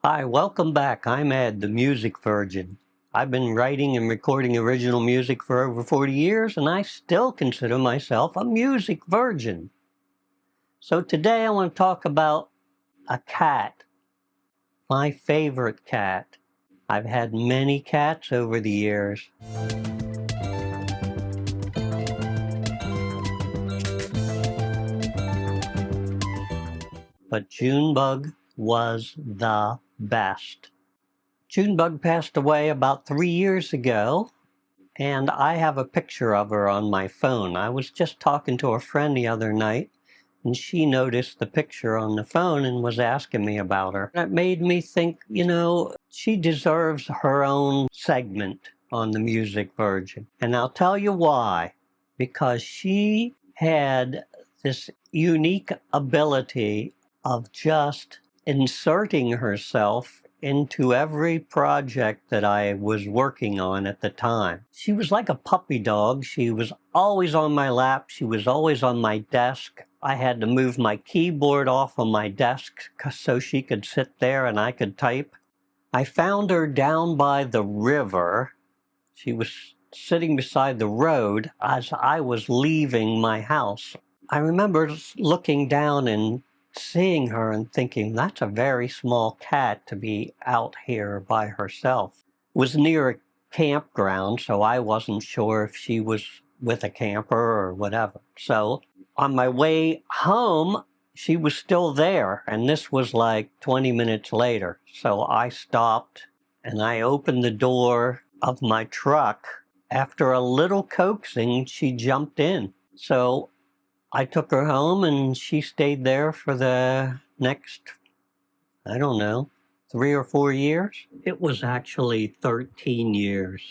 Hi, welcome back. I'm Ed, the music virgin. I've been writing and recording original music for over 40 years, and I still consider myself a music virgin. So today I want to talk about a cat, my favorite cat. I've had many cats over the years. But Junebug was the best. Junebug passed away about 3 years ago, and I have a picture of her on my phone. I was just talking to a friend the other night, and she noticed the picture on the phone and was asking me about her. That made me think, she deserves her own segment on the Music Virgin. And I'll tell you why. Because she had this unique ability of just inserting herself into every project that I was working on at the time. She was like a puppy dog. She was always on my lap. She was always on my desk. I had to move my keyboard off of my desk so she could sit there and I could type. I found her down by the river. She was sitting beside the road as I was leaving my house. I remember looking down and seeing her and thinking, that's a very small cat to be out here by herself. It was near a campground, so I wasn't sure if she was with a camper or whatever. So on my way home, she was still there, and this was like 20 minutes later. So I stopped and I opened the door of my truck. After a little coaxing, she jumped in. So I took her home and she stayed there for the next, 3 or 4 years. It was actually 13 years.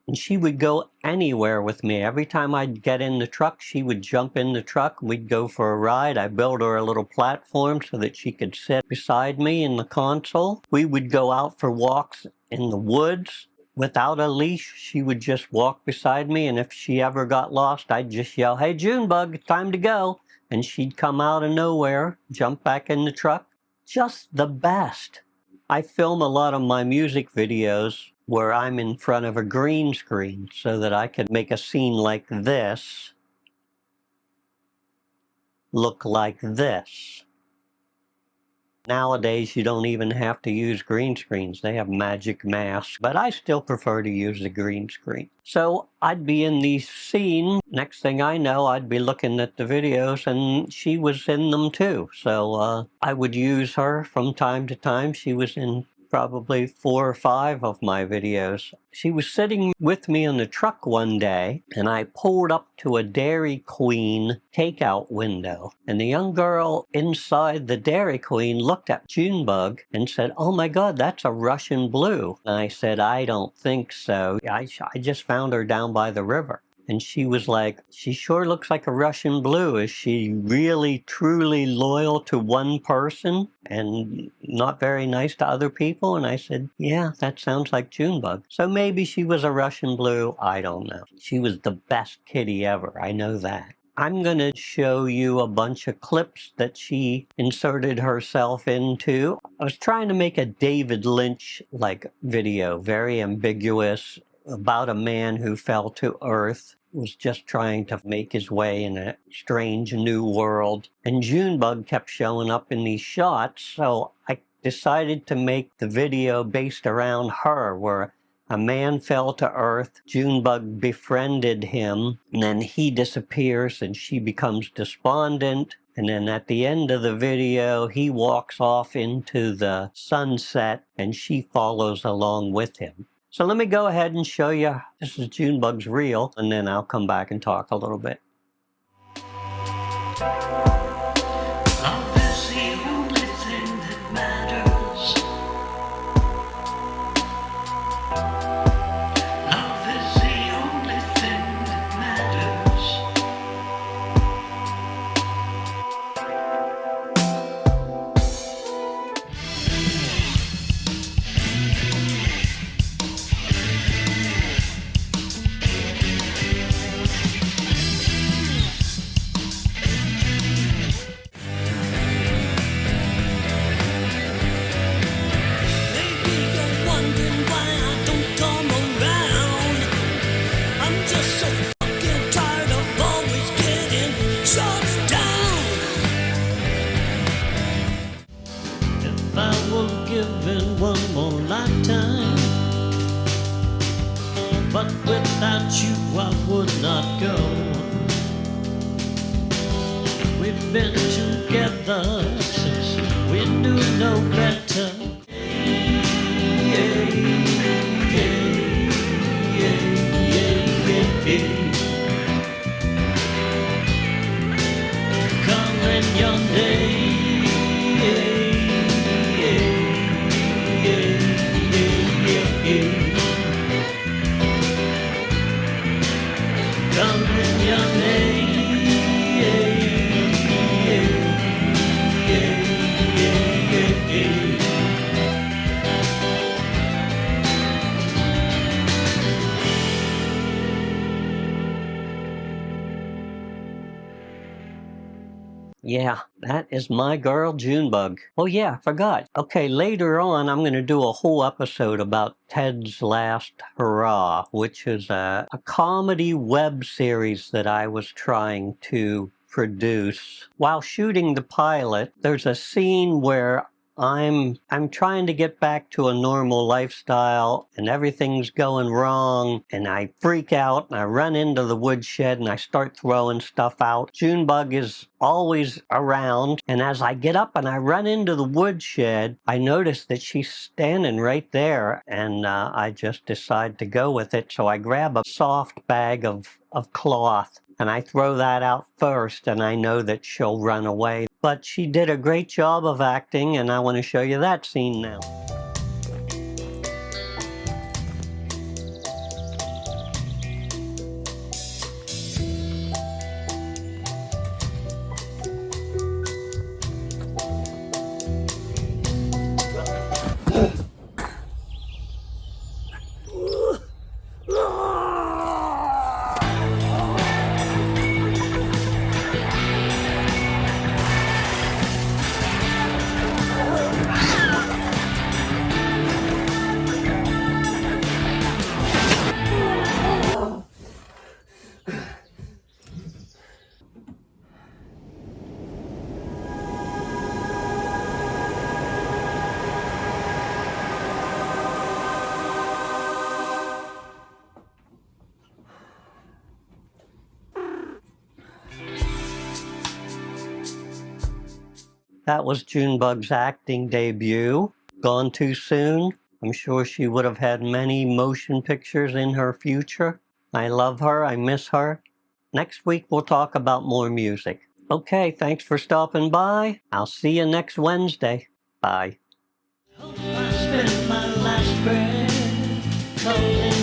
And she would go anywhere with me. Every time I'd get in the truck, she would jump in the truck. We'd go for a ride. I built her a little platform so that she could sit beside me in the console. We would go out for walks in the woods. Without a leash, she would just walk beside me, and if she ever got lost, I'd just yell, "Hey, Junebug, it's time to go." And she'd come out of nowhere, jump back in the truck. Just the best. I film a lot of my music videos where I'm in front of a green screen so that I could make a scene like this look like this. Nowadays, you don't even have to use green screens. They have magic masks, but I still prefer to use the green screen. So I'd be in the scene. Next thing I know, I'd be looking at the videos, and she was in them too. So I would use her from time to time. She was in probably 4 or 5 of my videos. She was sitting with me in the truck one day, and I pulled up to a Dairy Queen takeout window, and the young girl inside the Dairy Queen looked at Junebug and said, "Oh my God, that's a Russian blue." And I said, "I don't think so. I just found her down by the river." And she was like, "She sure looks like a Russian blue. Is she really, truly loyal to one person and not very nice to other people?" And I said, "Yeah, that sounds like Junebug." So maybe she was a Russian blue. I don't know. She was the best kitty ever. I know that. I'm going to show you a bunch of clips that she inserted herself into. I was trying to make a David Lynch-like video, very ambiguous, about a man who fell to earth, was just trying to make his way in a strange new world. And Junebug kept showing up in these shots, so I decided to make the video based around her, where a man fell to earth, Junebug befriended him, and then he disappears and she becomes despondent. And then at the end of the video, he walks off into the sunset and she follows along with him. So let me go ahead and show you, this is Junebug's reel, and then I'll come back and talk a little bit. Love is the only thing that matters. Love is the only thing that matters. I was given one more lifetime, but without you I would not go. We've been together since we knew no better. Calling your name, calling your name. Yeah, that is my girl Junebug. Oh yeah, I forgot. Okay, later on I'm going to do a whole episode about Ted's Last Hurrah, which is a comedy web series that I was trying to produce. While shooting the pilot, there's a scene where I'm trying to get back to a normal lifestyle and everything's going wrong and I freak out and I run into the woodshed and I start throwing stuff out. Junebug is always around, and as I get up and I run into the woodshed, I notice that she's standing right there, and I just decide to go with it. So I grab a soft bag of cloth and I throw that out first, and I know that she'll run away. But she did a great job of acting, and I want to show you that scene now. That was Junebug's acting debut. Gone too soon. I'm sure she would have had many motion pictures in her future. I love her. I miss her. Next week we'll talk about more music. Okay, thanks for stopping by. I'll see you next Wednesday. Bye. I spent my last breath calling